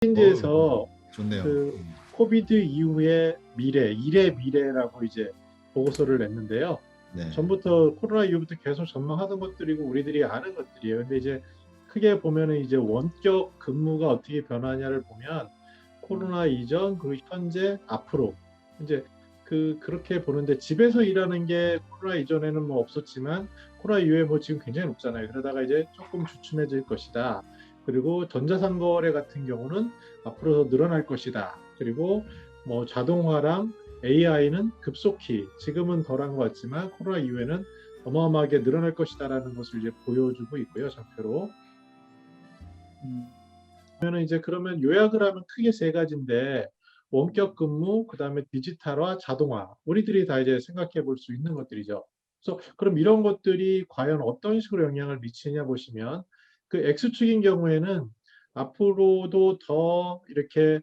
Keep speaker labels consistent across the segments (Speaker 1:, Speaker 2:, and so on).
Speaker 1: 인지에서
Speaker 2: 좋네요.
Speaker 1: 그 코비드 이후의 미래, 일의 미래라고 이제 보고서를 냈는데요.
Speaker 2: 네.
Speaker 1: 전부터 코로나 이후부터 계속 전망하던 것들이고 우리들이 아는 것들이에요. 근데 이제 크게 보면은 이제 원격 근무가 어떻게 변하냐를 보면 코로나 이전 그리고 현재 앞으로 이제 그렇게 보는데 집에서 일하는 게 코로나 이전에는 뭐 없었지만 코로나 이후에 뭐 지금 굉장히 높잖아요. 그러다가 이제 조금 주춤해질 것이다. 그리고 전자상거래 같은 경우는 앞으로 더 늘어날 것이다. 그리고 뭐 자동화랑 AI는 급속히 지금은 덜한 것 같지만 코로나 이후에는 어마어마하게 늘어날 것이다라는 것을 이제 보여주고 있고요, 장표로. 그러면 이제 그러면 요약을 하면 크게 세 가지인데 원격 근무, 그다음에 디지털화, 자동화. 우리들이 다 이제 생각해 볼 수 있는 것들이죠. 그래서 그럼 이런 것들이 과연 어떤 식으로 영향을 미치냐 보시면 그 X축인 경우에는 앞으로도 더 이렇게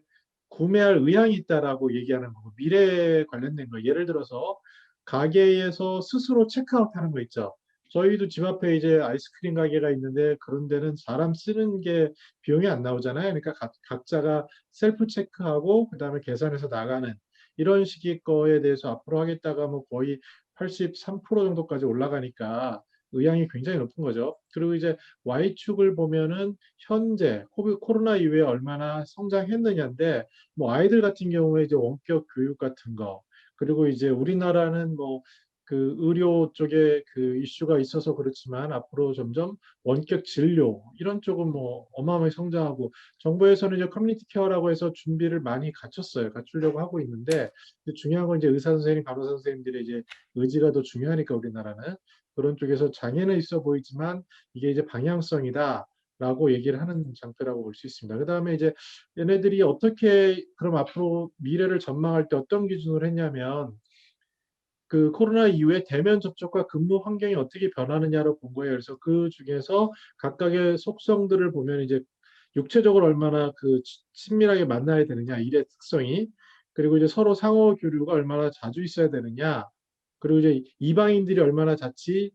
Speaker 1: 구매할 의향이 있다라고 얘기하는 거고 미래에 관련된 거. 예를 들어서 가게에서 스스로 체크아웃 하는 거 있죠. 저희도 집 앞에 이제 아이스크림 가게가 있는데 그런 데는 사람 쓰는 게 비용이 안 나오잖아요. 그러니까 각자가 셀프 체크하고 그다음에 계산해서 나가는 이런 식의 거에 대해서 앞으로 하겠다가 뭐 거의 83% 정도까지 올라가니까 의향이 굉장히 높은 거죠. 그리고 이제 Y축을 보면은 현재 코로나 이후에 얼마나 성장했느냐인데 뭐 아이들 같은 경우에 이제 원격 교육 같은 거 그리고 이제 우리나라는 뭐 그 의료 쪽에 그 이슈가 있어서 그렇지만 앞으로 점점 원격 진료 이런 쪽은 뭐 어마어마하게 성장하고 정부에서는 이제 커뮤니티 케어라고 해서 준비를 많이 갖췄어요. 갖추려고 하고 있는데 중요한 건 이제 의사 선생님, 간호사 선생님들의 이제 의지가 더 중요하니까 우리나라는 그런 쪽에서 장애는 있어 보이지만 이게 이제 방향성이다. 라고 얘기를 하는 장표라고 볼 수 있습니다. 그 다음에 이제 얘네들이 어떻게 그럼 앞으로 미래를 전망할 때 어떤 기준으로 했냐면 그 코로나 이후에 대면 접촉과 근무 환경이 어떻게 변하느냐로 본 거예요. 그래서 그 중에서 각각의 속성들을 보면 이제 육체적으로 얼마나 그 친밀하게 만나야 되느냐, 일의 특성이. 그리고 이제 서로 상호 교류가 얼마나 자주 있어야 되느냐. 그리고 이제 이방인들이 얼마나 자주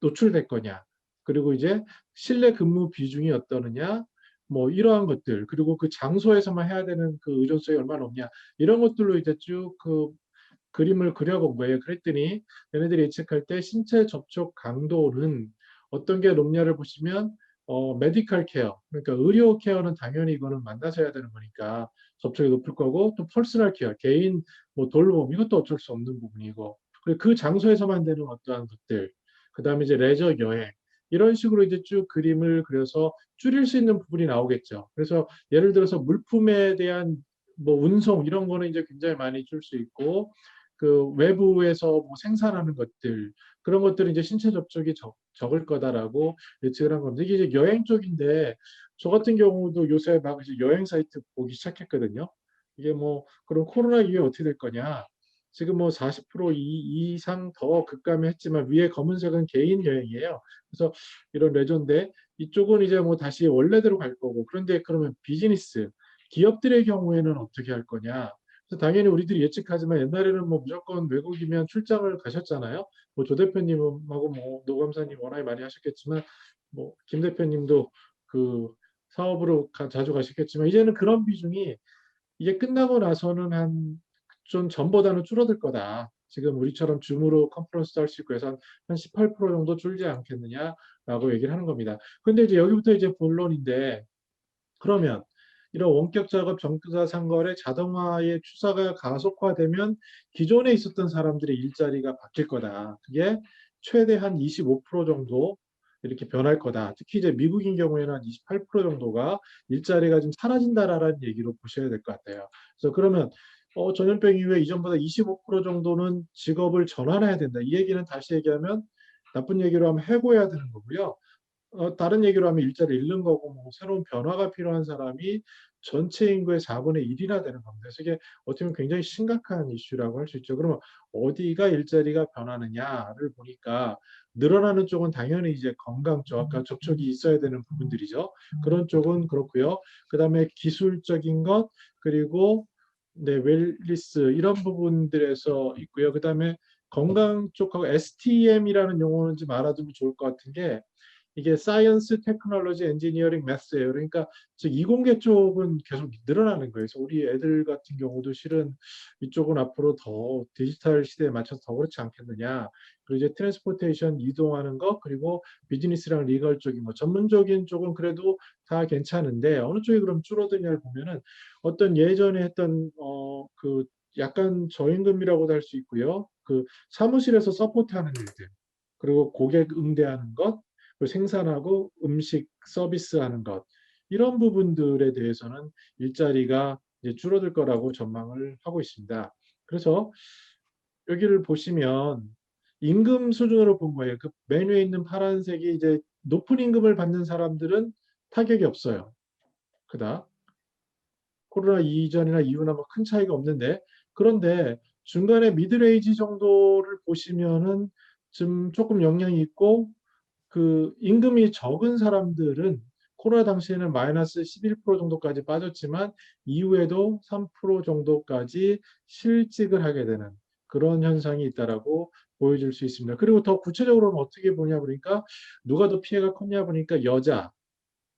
Speaker 1: 노출될 거냐. 그리고 이제 실내 근무 비중이 어떠느냐. 뭐 이러한 것들. 그리고 그 장소에서만 해야 되는 그 의존성이 얼마나 높냐. 이런 것들로 이제 쭉그 그림을 그려본 거예요. 그랬더니 얘네들이 예측할 때 신체 접촉 강도는 어떤 게 높냐를 보시면 메디컬 케어, 그러니까 의료 케어는 당연히 이거는 만나서 해야 되는 거니까 접촉이 높을 거고 또 퍼스널 케어, 개인 뭐 돌봄 이것도 어쩔 수 없는 부분이고 그리고 그 장소에서만 되는 어떠한 것들, 그 다음에 이제 레저 여행 이런 식으로 이제 쭉 그림을 그려서 줄일 수 있는 부분이 나오겠죠. 그래서 예를 들어서 물품에 대한 뭐 운송 이런 거는 이제 굉장히 많이 줄 수 있고 그 외부에서 뭐 생산하는 것들 그런 것들은 이제 신체 접촉이 적을 거다라고 예측을 한 겁니다. 이게 이제 여행 쪽인데 저 같은 경우도 요새 막 이제 여행 사이트 보기 시작했거든요. 이게 뭐 그럼 코로나 이후에 어떻게 될 거냐? 지금 뭐 40% 이상 더 급감했지만 위에 검은색은 개인 여행이에요. 그래서 이런 레저인데 이쪽은 이제 뭐 다시 원래대로 갈 거고 그런데 그러면 비즈니스 기업들의 경우에는 어떻게 할 거냐? 그래서 당연히 우리들이 예측하지만 옛날에는 뭐 무조건 외국이면 출장을 가셨잖아요. 뭐 조 대표님하고 뭐 노 감사님 워낙에 많이 하셨겠지만 뭐 김 대표님도 그 사업으로 자주 가셨겠지만 이제는 그런 비중이 이게 끝나고 나서는 한 좀 전보다는 줄어들 거다. 지금 우리처럼 줌으로 컨퍼런스도 할 수 있고 해서 한 18% 정도 줄지 않겠느냐라고 얘기를 하는 겁니다. 근데 이제 여기부터 이제 본론인데 그러면 이런 원격 작업 전자상거래 자동화의 추세가 가속화되면 기존에 있었던 사람들의 일자리가 바뀔 거다. 그게 최대 한 25% 정도 이렇게 변할 거다. 특히 이제 미국인 경우에는 한 28% 정도가 일자리가 좀 사라진다라는 얘기로 보셔야 될 것 같아요. 그래서 그러면 전염병 이후에 이전보다 25% 정도는 직업을 전환해야 된다. 이 얘기는 다시 얘기하면 나쁜 얘기로 하면 해고해야 되는 거고요. 다른 얘기로 하면 일자리를 잃는 거고 뭐 새로운 변화가 필요한 사람이 전체 인구의 4분의 1이나 되는 겁니다. 그래서 이게 어떻게 보면 굉장히 심각한 이슈라고 할 수 있죠. 그러면 어디가 일자리가 변하느냐를 보니까 늘어나는 쪽은 당연히 이제 건강 쪽, 아까 접촉이 있어야 되는 부분들이죠. 그런 쪽은 그렇고요. 그다음에 기술적인 것 그리고 네, 웰리스 이런 부분들에서 있고요. 그다음에 건강 쪽하고 STM이라는 용어는 좀 알아두면 좋을 것 같은 게 이게 사이언스, 테크놀로지, 엔지니어링, 매스예요. 그러니까 즉 이공계 쪽은 계속 늘어나는 거예요. 그래서 우리 애들 같은 경우도 실은 이쪽은 앞으로 더 디지털 시대에 맞춰서 더 그렇지 않겠느냐. 그리고 이제 트랜스포테이션 이동하는 것, 그리고 비즈니스랑 리걸 쪽인 뭐 전문적인 쪽은 그래도 다 괜찮은데 어느 쪽이 그럼 줄어드냐를 보면은 어떤 예전에 했던 그 약간 저임금이라고도 할 수 있고요. 그 사무실에서 서포트하는 일들, 그리고 고객 응대하는 것, 그리고 생산하고 음식 서비스하는 것, 이런 부분들에 대해서는 일자리가 이제 줄어들 거라고 전망을 하고 있습니다. 그래서 여기를 보시면 임금 수준으로 본 거예요. 그 메뉴에 있는 파란색이 이제 높은 임금을 받는 사람들은 타격이 없어요. 그다 코로나 이전이나 이후나 뭐 큰 차이가 없는데, 그런데 중간에 미드레이지 정도를 보시면은 좀 조금 영향이 있고, 그 임금이 적은 사람들은 코로나 당시에는 마이너스 11% 정도까지 빠졌지만 이후에도 3% 정도까지 실직을 하게 되는 그런 현상이 있다라고 보여줄 수 있습니다. 그리고 더 구체적으로는 어떻게 보냐 보니까 누가 더 피해가 컸냐 보니까 여자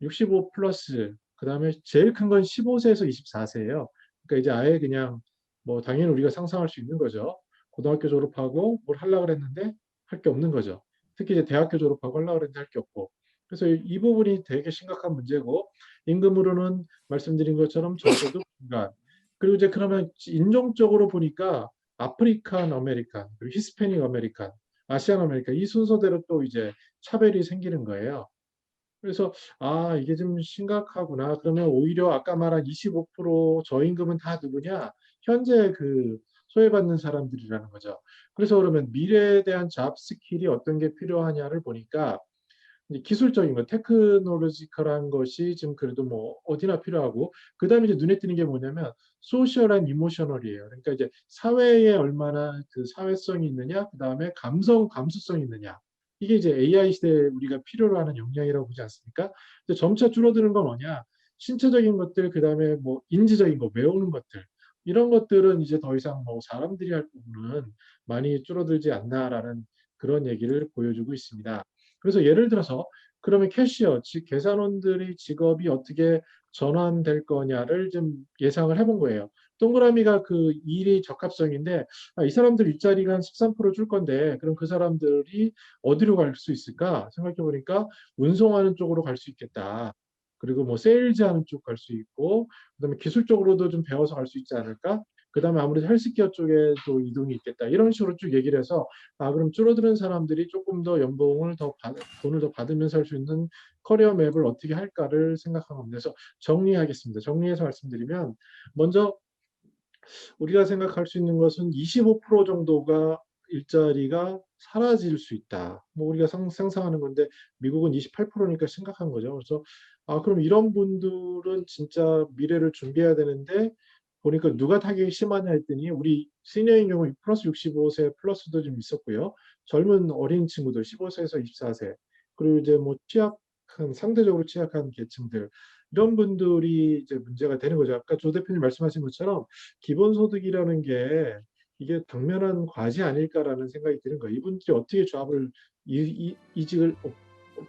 Speaker 1: 65 플러스, 그다음에 제일 큰 건 15세에서 24세예요. 그러니까 이제 아예 그냥 뭐 당연히 우리가 상상할 수 있는 거죠. 고등학교 졸업하고 뭘 하려고 그랬는데 할 게 없는 거죠. 특히 이제 대학교 졸업하고 하려고 그랬는데 할 게 없고. 그래서 이 부분이 되게 심각한 문제고, 임금으로는 말씀드린 것처럼 저소득 중간. 그리고 이제 그러면 인종적으로 보니까 아프리칸 아메리칸, 그리고 히스패닉 아메리칸, 아시안 아메리칸, 이 순서대로 또 이제 차별이 생기는 거예요. 그래서 아, 이게 좀 심각하구나. 그러면 오히려 아까 말한 25% 저임금은 다 누구냐? 현재 그 소외받는 사람들이라는 거죠. 그래서 그러면 미래에 대한 잡 스킬이 어떤 게 필요하냐를 보니까 이제 기술적인 거, 테크놀로지컬한 것이 지금 그래도 뭐 어디나 필요하고, 그다음에 이제 눈에 띄는 게 뭐냐면 소셜 앤 이모셔널이에요. 그러니까 이제 사회에 얼마나 그 사회성이 있느냐, 그다음에 감수성이 있느냐. 이게 이제 AI 시대에 우리가 필요로 하는 역량이라고 보지 않습니까? 근데 점차 줄어드는 건 뭐냐? 신체적인 것들, 그다음에 뭐 인지적인 거, 외우는 것들. 이런 것들은 이제 더 이상 뭐 사람들이 할 부분은 많이 줄어들지 않나라는 그런 얘기를 보여주고 있습니다. 그래서 예를 들어서 그러면 캐시어, 즉 계산원들의 직업이 어떻게 전환될 거냐를 좀 예상을 해본 거예요. 동그라미가 그 일의 적합성인데, 아, 이 사람들 일자리가 한 13%줄 건데 그럼 그 사람들이 어디로 갈 수 있을까 생각해 보니까 운송하는 쪽으로 갈 수 있겠다. 그리고 뭐 세일즈하는 쪽 갈 수 있고, 그다음에 기술적으로도 좀 배워서 갈 수 있지 않을까? 그다음에 아무래도 헬스케어 쪽에도 이동이 있겠다. 이런 식으로 쭉 얘기를 해서, 아, 그럼 줄어드는 사람들이 조금 더 연봉을 돈을 더 받으면서 할 수 있는 커리어 맵을 어떻게 할까를 생각한 겁니다. 그래서 정리하겠습니다. 정리해서 말씀드리면, 먼저 우리가 생각할 수 있는 것은 25% 정도가 일자리가 사라질 수 있다. 뭐 우리가 상상하는 건데 미국은 28%니까 심각한 거죠. 그래서 아, 그럼 이런 분들은 진짜 미래를 준비해야 되는데, 보니까 누가 타격이 심하냐 했더니 우리 시니어인 경우 플러스 65세 플러스도 좀 있었고요. 젊은 어린 친구들 15세에서 24세, 그리고 이제 뭐 취약한, 상대적으로 취약한 계층들, 이런 분들이 이제 문제가 되는 거죠. 아까 조 대표님 말씀하신 것처럼 기본소득이라는 게 이게 당면한 과제 아닐까라는 생각이 드는 거예요. 이분들이 어떻게 잡을 이직을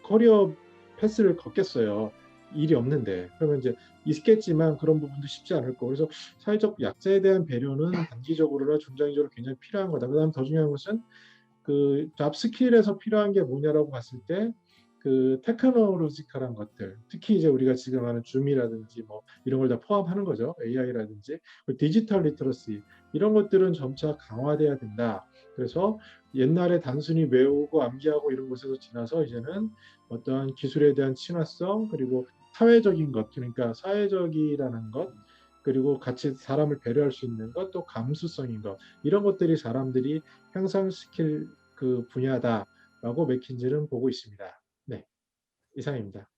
Speaker 1: 커리어 패스를 걷겠어요. 일이 없는데. 그러면 이제 있겠지만 그런 부분도 쉽지 않을 거고. 그래서 사회적 약자에 대한 배려는 단기적으로나 중장기적으로 굉장히 필요한 거다. 그다음 더 중요한 것은 그 잡스킬에서 필요한 게 뭐냐라고 봤을 때 그 테크놀로지컬한 것들, 특히 이제 우리가 지금 하는 줌이라든지 뭐 이런 걸 다 포함하는 거죠. AI라든지 디지털 리터러시, 이런 것들은 점차 강화돼야 된다. 그래서 옛날에 단순히 외우고 암기하고 이런 것에서 지나서 이제는 어떠한 기술에 대한 친화성, 그리고 사회적인 것, 그러니까 사회적이라는 것, 그리고 같이 사람을 배려할 수 있는 것, 또 감수성인 것, 이런 것들이 사람들이 향상시킬 그 분야다라고 맥킨지는 보고 있습니다. 네, 이상입니다.